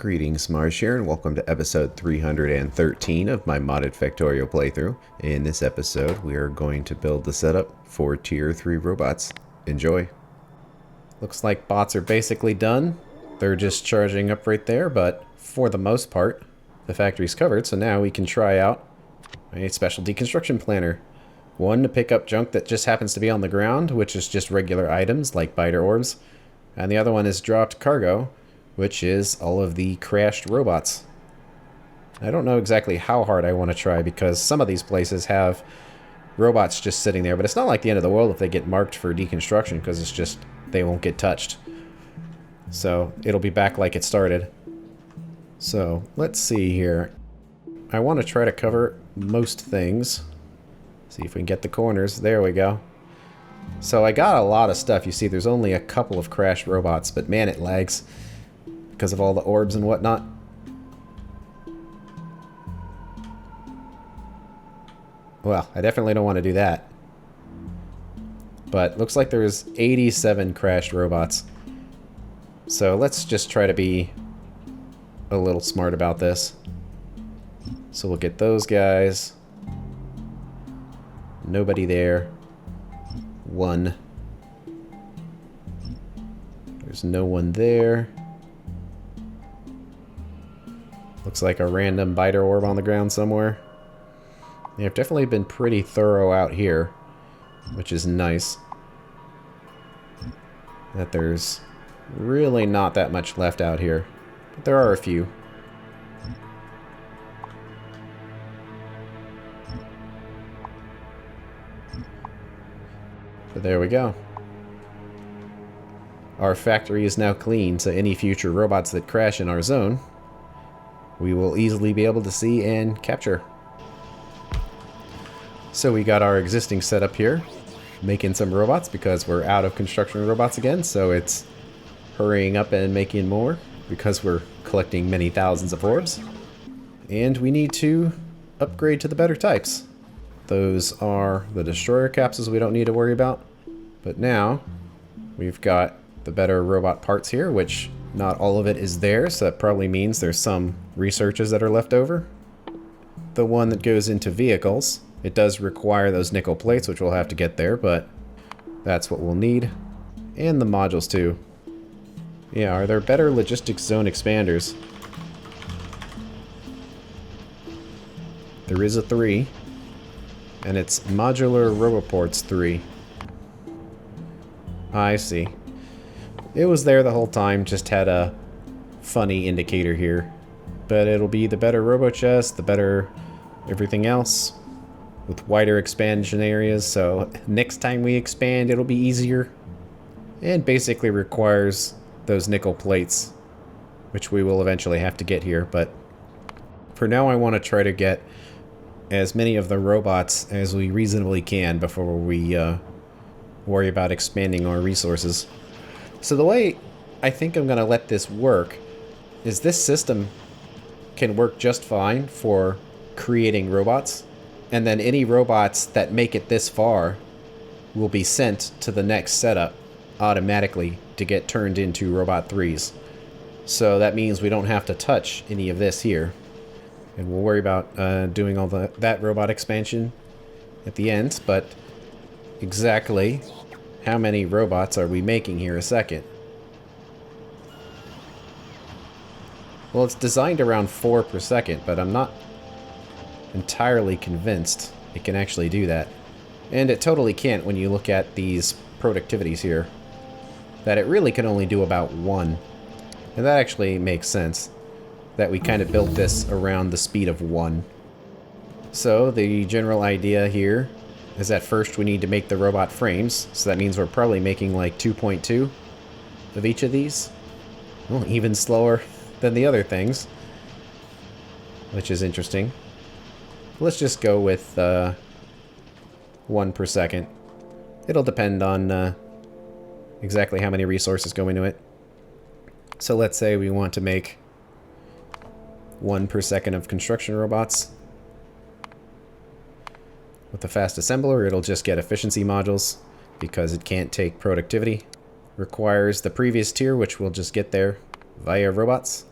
Greetings, Marsh here, and welcome to episode 313 of my modded Factorio playthrough. In this episode, we are going to build the setup for Tier 3 robots. Enjoy! Looks like bots are basically done. They're just charging up right there, but for the most part, the factory's covered, so now we can try out a special deconstruction planner. One to pick up junk that just happens to be on the ground, which is just regular items like biter orbs, and the other one is dropped cargo, which is all of the crashed robots. I don't know exactly how hard I want to try because some of these places have robots just sitting there, but it's not like the end of the world if they get marked for deconstruction because it's just they won't get touched. So it'll be back like it started. So let's see here. I want to try to cover most things. See if we can get the corners. There we go. So I got a lot of stuff. You see there's only a couple of crashed robots, but man, it lags because of all the orbs and whatnot. Well, I definitely don't want to do that. But looks like there's 87 crashed robots. So let's just try to be a little smart about this. So we'll get those guys. Nobody there. One. There's no one there. Looks like a random biter orb on the ground somewhere. Yeah, I've definitely been pretty thorough out here, which is nice. That there's really not that much left out here, but there are a few. So there we go. Our factory is now clean, so any future robots that crash in our zone, we will easily be able to see and capture. So we got our existing setup here, making some robots because we're out of construction robots again, so it's hurrying up and making more because we're collecting many thousands of orbs. And we need to upgrade to the better types. Those are the destroyer capsules we don't need to worry about. But now we've got the better robot parts here, which not all of it is there, so that probably means there's some researches that are left over. The one that goes into vehicles, it does require those nickel plates, which we'll have to get there, but that's what we'll need. And the modules too. Yeah, are there better logistics zone expanders? There is a 3. And it's modular roboports 3. I see. It was there the whole time, just had a funny indicator here. But it'll be the better robo chest, the better everything else, with wider expansion areas, so next time we expand it'll be easier. And basically requires those nickel plates, which we will eventually have to get here, but for now I want to try to get as many of the robots as we reasonably can before we worry about expanding our resources. So the way I think I'm going to let this work is this system can work just fine for creating robots, and then any robots that make it this far will be sent to the next setup automatically to get turned into robot 3s. So that means we don't have to touch any of this here. And we'll worry about doing all that robot expansion at the end, but exactly how many robots are we making here a second? Well, it's designed around 4 per second, but I'm not entirely convinced it can actually do that. And it totally can't when you look at these productivities here. That it really can only do about 1. And that actually makes sense. That we kind of built this around the speed of 1. So the general idea here is that first we need to make the robot frames, so that means we're probably making like 2.2 of each of these. Well, even slower than the other things, which is interesting. Let's just go with 1 per second. It'll depend on exactly how many resources go into it. So let's say we want to make 1 per second of construction robots. With the fast assembler, it'll just get efficiency modules because it can't take productivity. Requires the previous tier, which we'll just get there via robots.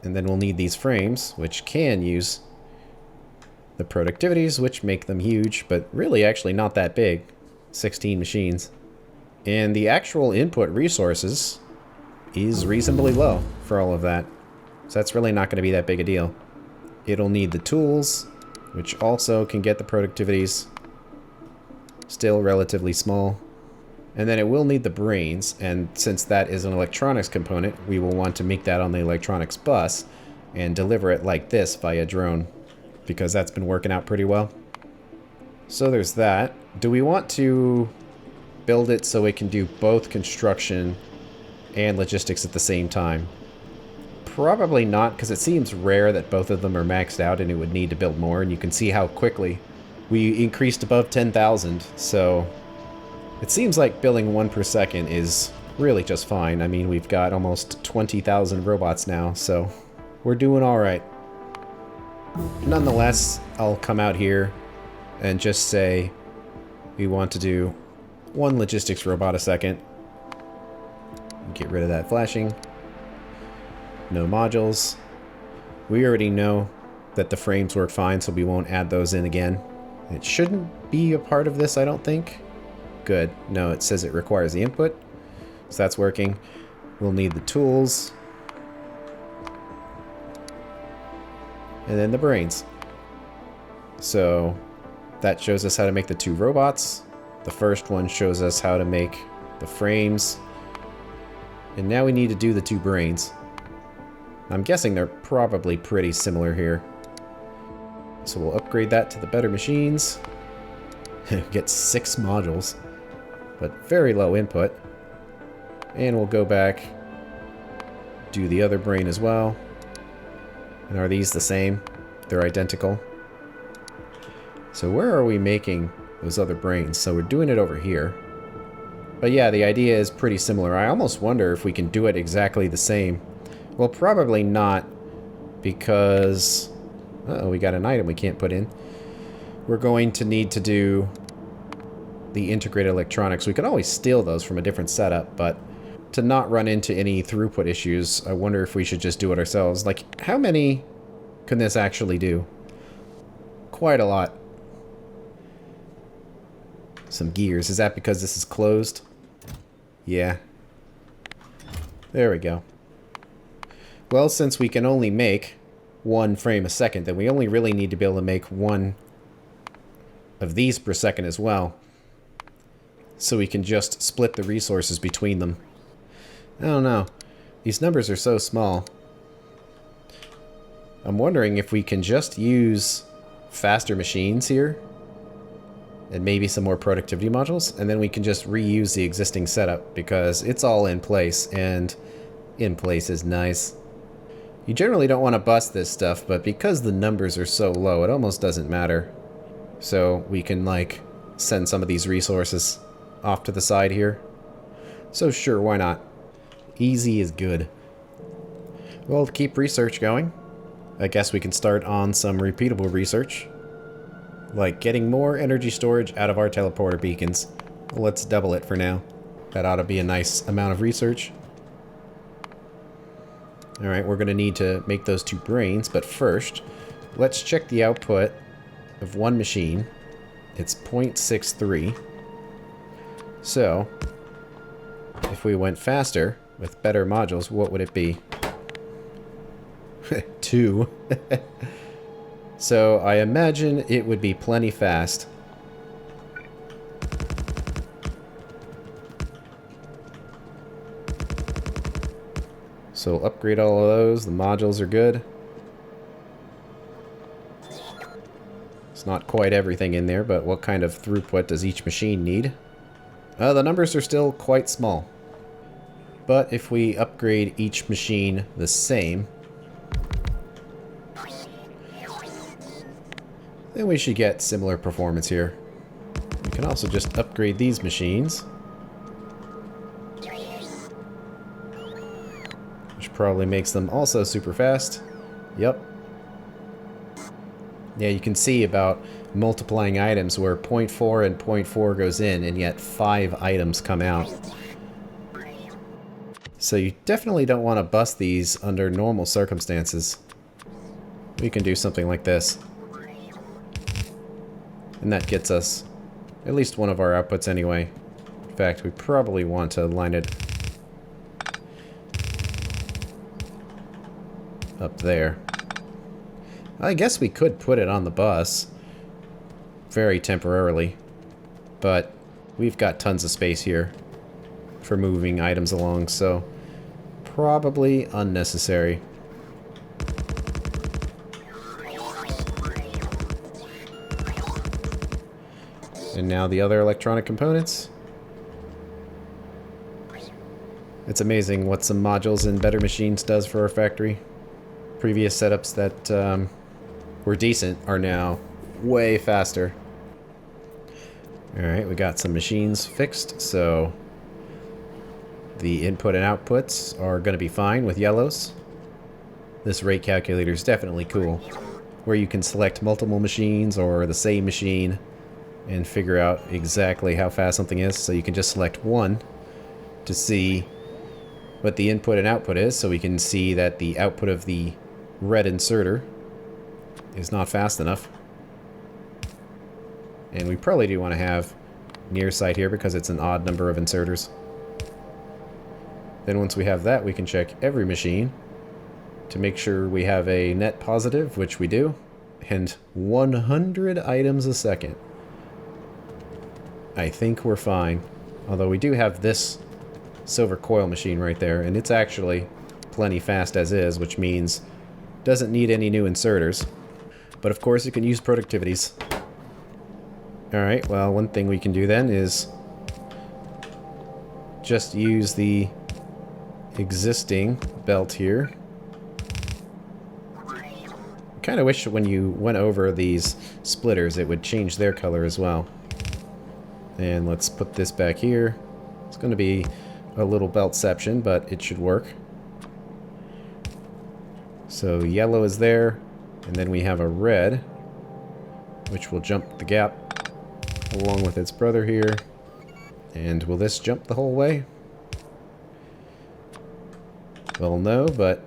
And then we'll need these frames, which can use the productivities, which make them huge, but really actually not that big. 16 machines. And the actual input resources is reasonably low for all of that. So that's really not going to be that big a deal. It'll need the tools, which also can get the productivities. Still relatively small. And then it will need the brains, and since that is an electronics component, we will want to make that on the electronics bus and deliver it like this via drone, because that's been working out pretty well. So there's that. Do we want to build it so it can do both construction and logistics at the same time? Probably not, because it seems rare that both of them are maxed out and it would need to build more, and you can see how quickly we increased above 10,000, so it seems like building one per second is really just fine. I mean, we've got almost 20,000 robots now, so we're doing all right. Nonetheless, I'll come out here and just say we want to do one logistics robot a second. Get rid of that flashing. No modules. We already know that the frames work fine, so we won't add those in again. It shouldn't be a part of this, I don't think. Good. No, it says it requires the input, so that's working. We'll need the tools. And then the brains. So that shows us how to make the two robots. The first one shows us how to make the frames. And now we need to do the two brains. I'm guessing they're probably pretty similar here. So we'll upgrade that to the better machines. Get 6 modules, but very low input. And we'll go back, do the other brain as well. And are these the same? They're identical. So where are we making those other brains? So we're doing it over here. But yeah, the idea is pretty similar. I almost wonder if we can do it exactly the same. Well, probably not, because... Uh-oh, we got an item we can't put in. We're going to need to do the integrated electronics. We could always steal those from a different setup, but to not run into any throughput issues, I wonder if we should just do it ourselves. Like, how many can this actually do? Quite a lot. Some gears. Is that because this is closed? Yeah. There we go. Well, since we can only make 1 frame a second, then we only really need to be able to make 1 of these per second as well. So we can just split the resources between them. I don't know. These numbers are so small. I'm wondering if we can just use faster machines here. And maybe some more productivity modules. And then we can just reuse the existing setup, because it's all in place. And in place is nice. You generally don't want to bust this stuff, but because the numbers are so low, it almost doesn't matter. So we can, like, send some of these resources off to the side here. So sure, why not? Easy is good. Well, to keep research going, I guess we can start on some repeatable research. Like getting more energy storage out of our teleporter beacons. Let's double it for now. That ought to be a nice amount of research. Alright, we're going to need to make those 2 brains, but first, let's check the output of one machine. It's 0.63. So, if we went faster with better modules, what would it be? 2. So, I imagine it would be plenty fast. So we'll upgrade all of those. The modules are good. It's not quite everything in there, but what kind of throughput does each machine need? The numbers are still quite small. But if we upgrade each machine the same, then we should get similar performance here. We can also just upgrade these machines. Probably makes them also super fast. Yep. Yeah, you can see about multiplying items where 0.4 and 0.4 goes in, and yet 5 items come out. So you definitely don't want to bust these under normal circumstances. We can do something like this. And that gets us at least one of our outputs anyway. In fact, we probably want to line it up there. I guess we could put it on the bus very temporarily, but we've got tons of space here for moving items along, so probably unnecessary. And now the other electronic components. It's amazing what some modules in Better Machines does for our factory. Previous setups that were decent are now way faster. Alright, we got some machines fixed, so the input and outputs are going to be fine with yellows. This rate calculator is definitely cool, where you can select multiple machines or the same machine and figure out exactly how fast something is. So you can just select one to see what the input and output is, so we can see that the output of the red inserter is not fast enough. And we probably do want to have near sight here because it's an odd number of inserters. Then once we have that, we can check every machine to make sure we have a net positive, which we do, and 100 items a second. I think we're fine. Although we do have this silver coil machine right there, and it's actually plenty fast as is, which means doesn't need any new inserters. But of course it can use productivities. Alright, well, one thing we can do then is just use the existing belt here. I kind of wish when you went over these splitters it would change their color as well. And let's put this back here. It's going to be a little beltception, but it should work. So yellow is there, and then we have a red, which will jump the gap along with its brother here. And will this jump the whole way? Well, no, but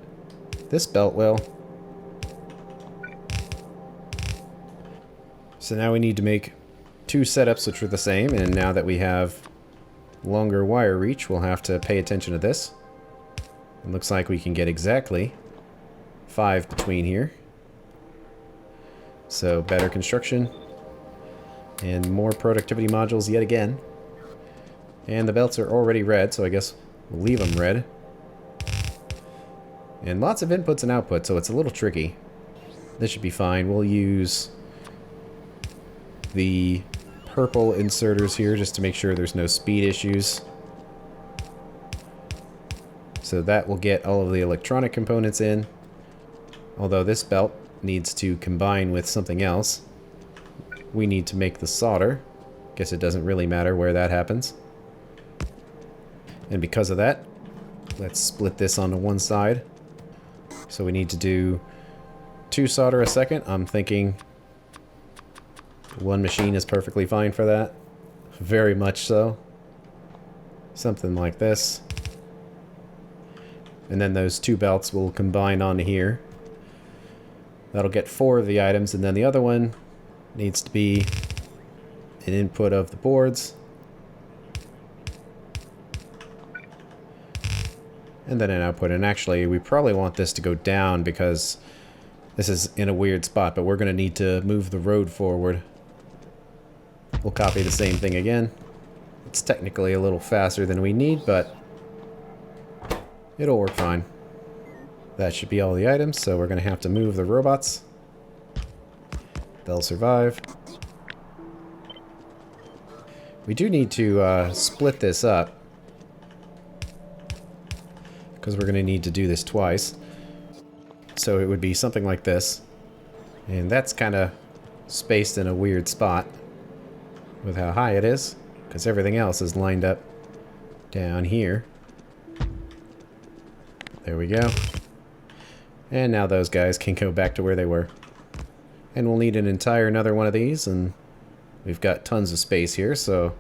this belt will. So now we need to make two setups which are the same, and now that we have longer wire reach, we'll have to pay attention to this. It looks like we can get exactly 5 between here. So better construction and more productivity modules yet again. And the belts are already red, so I guess we'll leave them red. And lots of inputs and outputs, so it's a little tricky. This should be fine. We'll use the purple inserters here just to make sure there's no speed issues. So that will get all of the electronic components in. Although this belt needs to combine with something else. We need to make the solder. Guess it doesn't really matter where that happens. And because of that, let's split this onto one side. So we need to do 2 solder a second. I'm thinking one machine is perfectly fine for that. Very much so. Something like this. And then those 2 belts will combine onto here. That'll get 4 of the items, and then the other one needs to be an input of the boards. And then an output. And actually, we probably want this to go down because this is in a weird spot, but we're going to need to move the road forward. We'll copy the same thing again. It's technically a little faster than we need, but it'll work fine. That should be all the items, so we're going to have to move the robots. They'll survive. We do need to split this up, because we're going to need to do this twice. So it would be something like this. And that's kind of spaced in a weird spot with how high it is, because everything else is lined up down here. There we go. And now those guys can go back to where they were. And we'll need an entire another one of these, and we've got tons of space here, so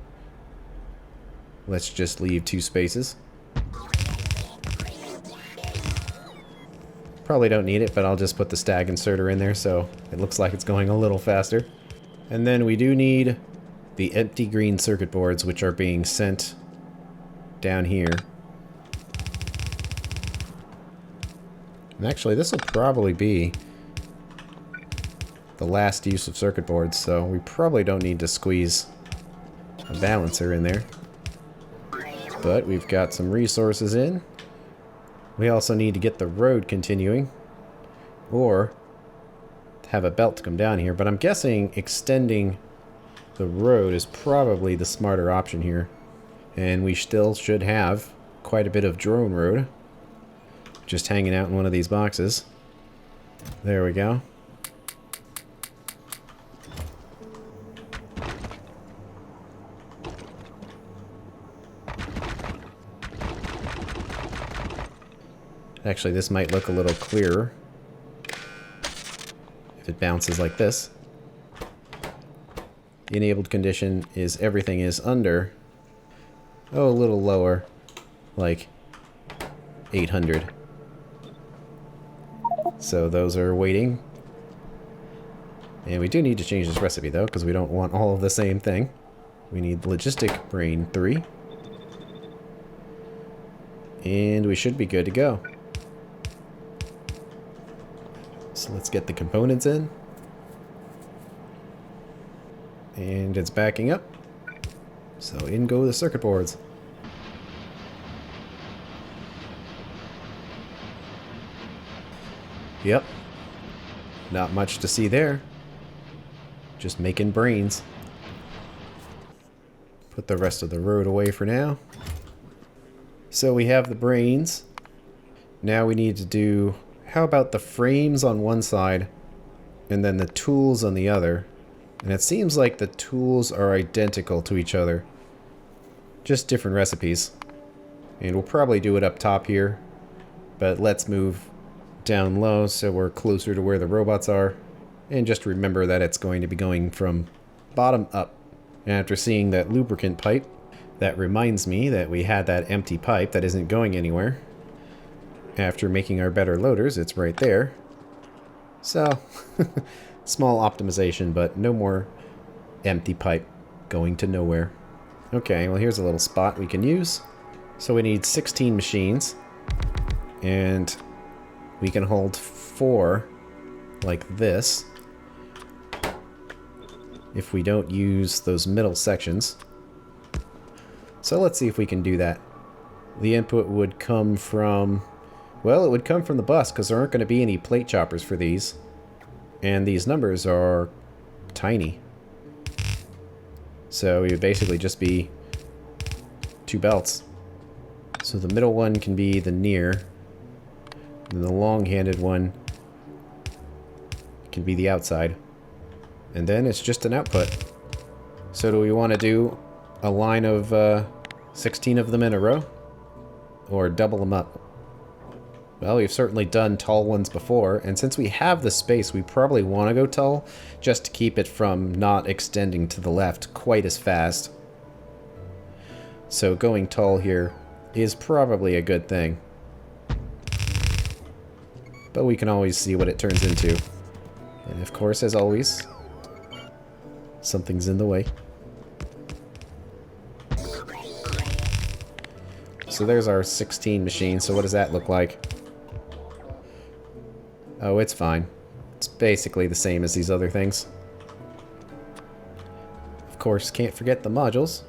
let's just leave 2 spaces. Probably don't need it, but I'll just put the stag inserter in there so it looks like it's going a little faster. And then we do need the empty green circuit boards, which are being sent down here. And actually, this will probably be the last use of circuit boards, so we probably don't need to squeeze a balancer in there. But we've got some resources in. We also need to get the road continuing, or have a belt to come down here, but I'm guessing extending the road is probably the smarter option here. And we still should have quite a bit of drone road just hanging out in one of these boxes. There we go. Actually, this might look a little clearer if it bounces like this. The enabled condition is everything is under, oh, a little lower, like 800. So those are waiting. And we do need to change this recipe though, because we don't want all of the same thing. We need logistic brain 3. And we should be good to go. So let's get the components in. And it's backing up. So in go the circuit boards. Yep. Not much to see there. Just making brains. Put the rest of the road away for now. So we have the brains. Now we need to do... How about the frames on one side and then the tools on the other? And it seems like the tools are identical to each other. Just different recipes. And we'll probably do it up top here. But let's move down low so we're closer to where the robots are. And just remember that it's going to be going from bottom up. And after seeing that lubricant pipe, that reminds me that we had that empty pipe that isn't going anywhere. After making our better loaders, it's right there. So, small optimization, but no more empty pipe going to nowhere. Okay, well here's a little spot we can use. So we need 16 machines. And we can hold 4 like this if we don't use those middle sections. So let's see if we can do that. The input would come from... Well, it would come from the bus, because there aren't going to be any plate choppers for these. And these numbers are tiny. So it would basically just be 2 belts. So the middle one can be the near. And the long-handed one can be the outside. And then it's just an output. So do we want to do a line of 16 of them in a row? Or double them up? Well, we've certainly done tall ones before, and since we have the space, we probably want to go tall, just to keep it from not extending to the left quite as fast. So going tall here is probably a good thing. But we can always see what it turns into. And of course, as always, something's in the way. So there's our 16 machine, so what does that look like? Oh, it's fine. It's basically the same as these other things. Of course, can't forget the modules.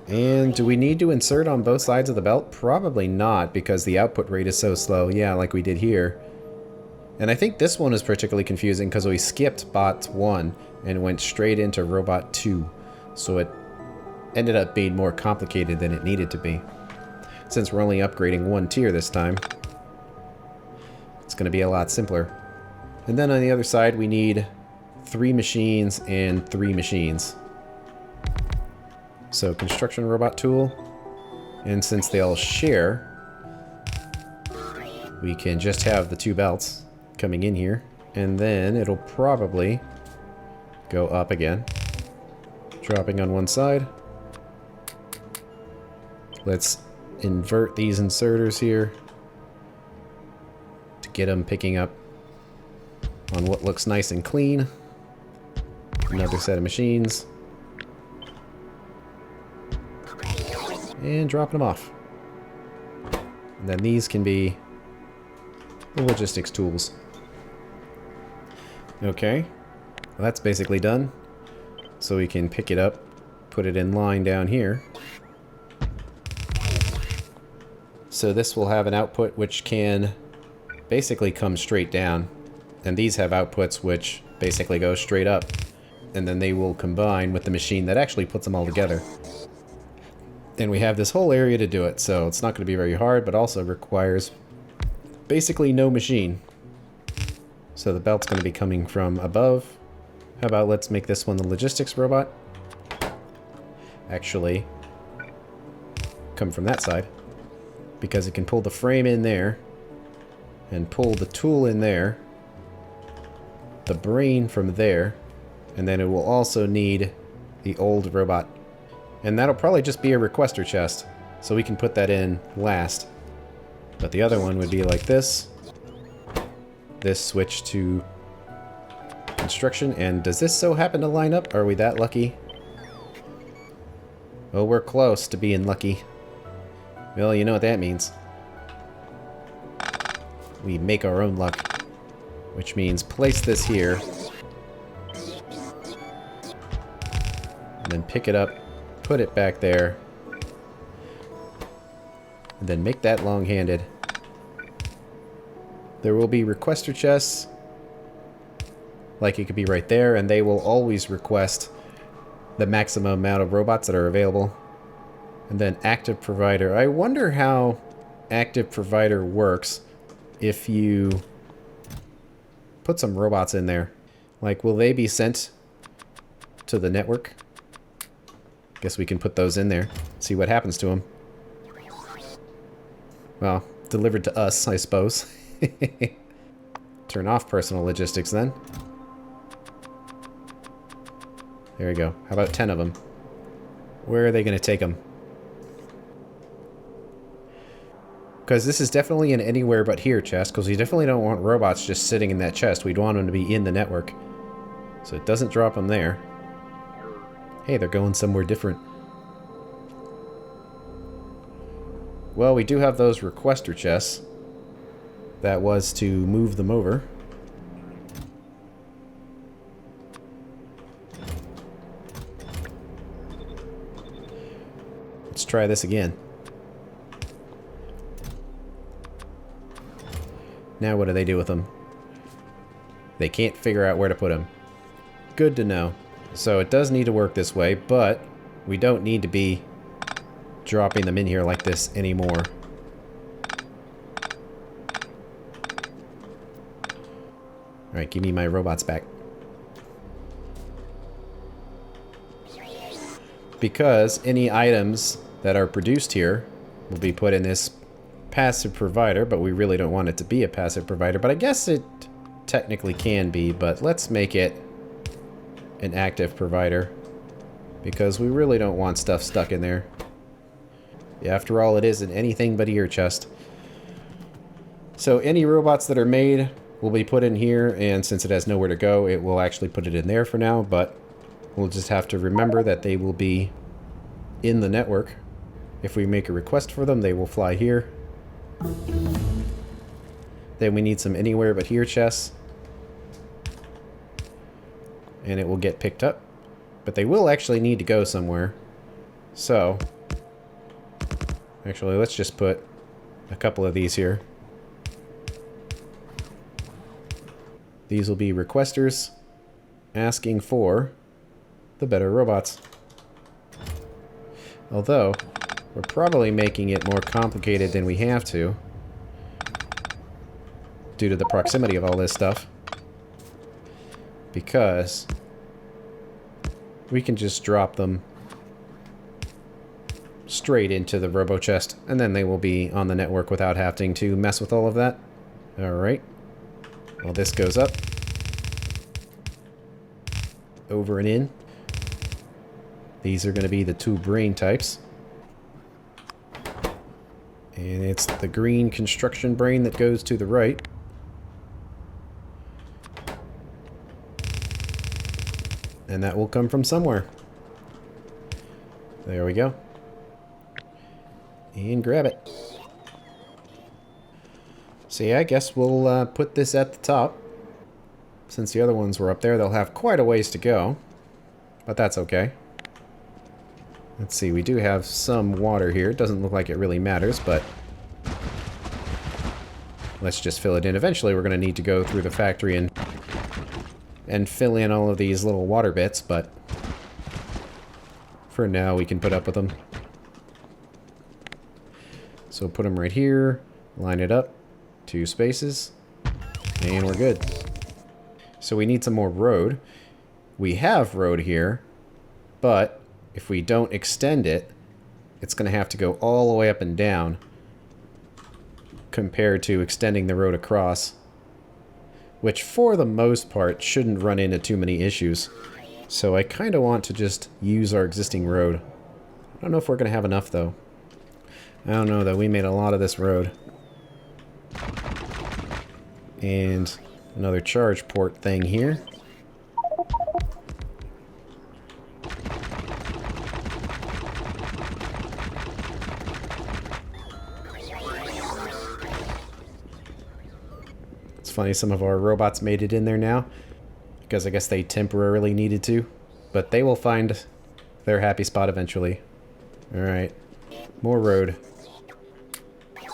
And do we need to insert on both sides of the belt? Probably not, because the output rate is so slow. Yeah, like we did here. And I think this one is particularly confusing because we skipped bot 1 and went straight into robot 2. So it ended up being more complicated than it needed to be. Since we're only upgrading 1 tier this time, it's going to be a lot simpler. And then on the other side, we need 3 machines and 3 machines. So construction robot tool, and since they all share, we can just have the 2 belts coming in here, and then it'll probably go up again, dropping on one side, Let's invert these inserters here to get them picking up on what looks nice and clean. Another set of machines. And dropping them off. And then these can be the logistics tools. Okay, well, that's basically done. So we can pick it up, put it in line down here. So this will have an output which can basically come straight down. And these have outputs which basically go straight up. And then they will combine with the machine that actually puts them all together. And we have this whole area to do it, so it's not going to be very hard, but also requires basically no machine. So the belt's going to be coming from above. How about let's make this one the logistics robot? Actually, come from that side. Because it can pull the frame in there. And pull the tool in there. The brain from there. And then it will also need the old robot. And that'll probably just be a requester chest. So we can put that in last. But the other one would be like this. This switch to construction. And does this so happen to line up? Are we that lucky? Oh, we're close to being lucky. Well, you know what that means. We make our own luck. Which means place this here. And then pick it up. Put it back there. And then make that long-handed. There will be requester chests. Like it could be right there. And they will always request the maximum amount of robots that are available. And then active provider. I wonder how active provider works if you put some robots in there. Like, will they be sent to the network? Guess we can put those in there. See what happens to them. Well, delivered to us, I suppose. Turn off personal logistics then. There we go. How about 10 of them? Where are they going to take them? Because this is definitely an anywhere but here chest, because we definitely don't want robots just sitting in that chest. We'd want them to be in the network. So it doesn't drop them there. Hey, they're going somewhere different. Well, we do have those requester chests. That was to move them over. Let's try this again. Now what do they do with them? They can't figure out where to put them. Good to know. So it does need to work this way, but we don't need to be dropping them in here like this anymore. Alright, give me my robots back. Because any items that are produced here will be put in this passive provider, but we really don't want it to be a passive provider, but I guess it technically can be, but let's make it an active provider because we really don't want stuff stuck in there. Yeah, after all, it is an anything but ear chest. So any robots that are made will be put in here, and since it has nowhere to go, it will actually put it in there for now, but we'll just have to remember that they will be in the network. If we make a request for them, they will fly here. Then we need some anywhere but here chests. And it will get picked up. But they will actually need to go somewhere. So, actually, let's just put a couple of these here. These will be requesters asking for the better robots. Although, we're probably making it more complicated than we have to due to the proximity of all this stuff. Because we can just drop them straight into the robo chest, and then they will be on the network without having to mess with all of that. Alright. Well, this goes up. Over and in. These are going to be the two brain types. And it's the green construction brain that goes to the right. And that will come from somewhere. There we go. And grab it. So yeah, I guess we'll put this at the top. Since the other ones were up there, they'll have quite a ways to go. But that's okay. Let's see, we do have some water here. It doesn't look like it really matters, but let's just fill it in. Eventually we're going to need to go through the factory and fill in all of these little water bits, but for now we can put up with them. So put them right here, line it up, 2 spaces, and we're good. So we need some more road. We have road here, but if we don't extend it, it's going to have to go all the way up and down compared to extending the road across, which for the most part shouldn't run into too many issues. So I kind of want to just use our existing road. I don't know if we're going to have enough though. I don't know though, we made a lot of this road. And another charge port thing here. It's funny, some of our robots made it in there now, because I guess they temporarily needed to, but they will find their happy spot eventually. Alright, more road.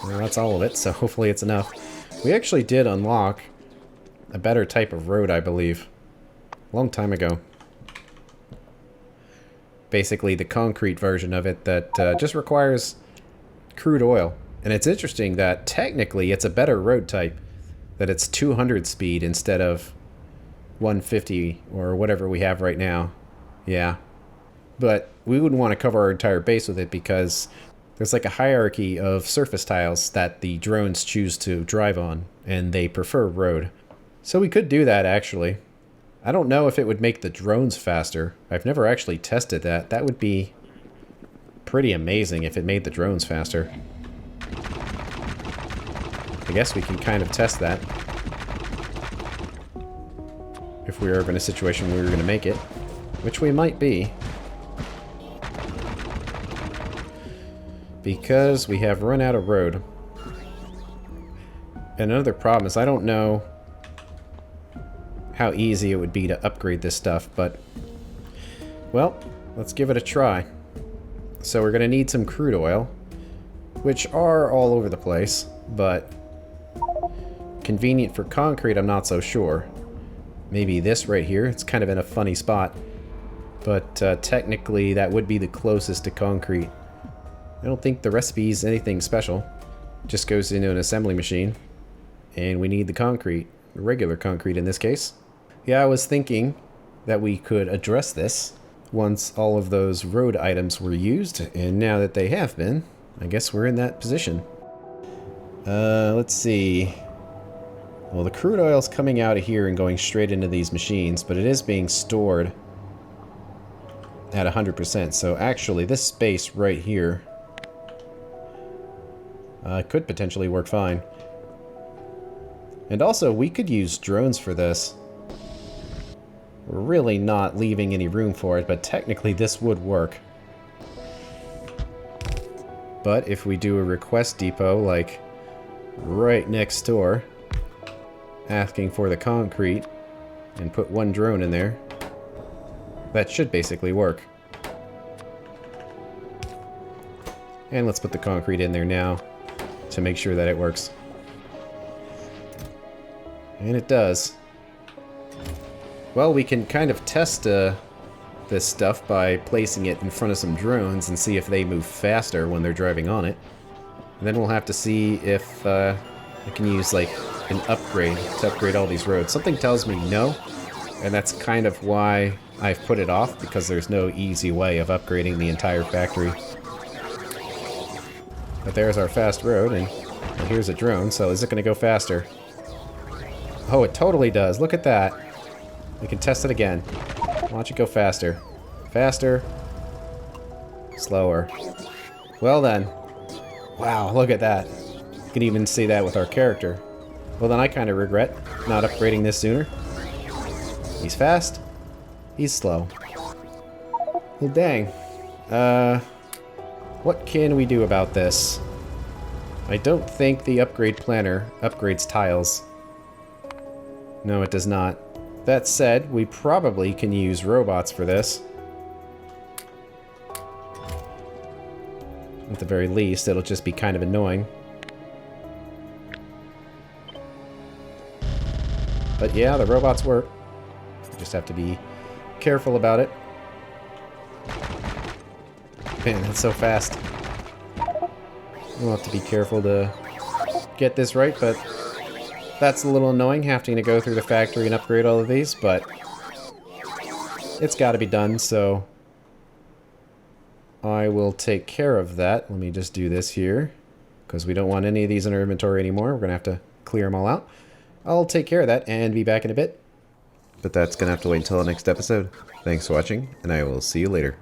Well, that's all of it, so hopefully it's enough. We actually did unlock a better type of road, I believe, a long time ago. Basically the concrete version of it that just requires crude oil. And it's interesting that technically it's a better road type, that it's 200 speed instead of 150 or whatever we have right now. Yeah. But we wouldn't want to cover our entire base with it because there's like a hierarchy of surface tiles that the drones choose to drive on, and they prefer road. So we could do that, actually. I don't know if it would make the drones faster. I've never actually tested that. That would be pretty amazing if it made the drones faster. I guess we can kind of test that. If we were ever in a situation where we were going to make it. Which we might be. Because we have run out of road. And another problem is I don't know how easy it would be to upgrade this stuff, but well, let's give it a try. So we're going to need some crude oil, which are all over the place, but convenient for concrete, I'm not so sure. Maybe this right here, it's kind of in a funny spot, but technically that would be the closest to concrete. I don't think the recipe is anything special. It just goes into an assembly machine, and we need the concrete, regular concrete in this case. Yeah, I was thinking that we could address this once all of those road items were used, and now that they have been, I guess we're in that position. Let's see. Well, the crude oil's coming out of here and going straight into these machines, but it is being stored at 100%, so actually this space right here could potentially work fine. And also, we could use drones for this. We're really not leaving any room for it, but technically this would work. But if we do a request depot, like right next door, asking for the concrete, and put one drone in there, that should basically work. And let's put the concrete in there now to make sure that it works. And it does. Well, we can kind of test this stuff by placing it in front of some drones and see if they move faster when they're driving on it. And then we'll have to see if I can use like an upgrade to upgrade all these roads. Something tells me no, and that's kind of why I've put it off, because there's no easy way of upgrading the entire factory. But there's our fast road, and well, here's a drone, so is it going to go faster? Oh, it totally does. Look at that. We can test it again. Why don't you go faster? Faster. Slower. Well then. Wow, look at that. You can even see that with our character. Well, then I kind of regret not upgrading this sooner. He's fast. He's slow. Well, dang. What can we do about this? I don't think the upgrade planner upgrades tiles. No, it does not. That said, we probably can use robots for this. At the very least, it'll just be kind of annoying. But yeah, the robots work. You just have to be careful about it. Man, that's so fast. We'll have to be careful to get this right, but that's a little annoying, having to go through the factory and upgrade all of these, but it's got to be done, so I will take care of that. Let me just do this here, because we don't want any of these in our inventory anymore. We're going to have to clear them all out. I'll take care of that and be back in a bit. But that's going to have to wait until the next episode. Thanks for watching, and I will see you later.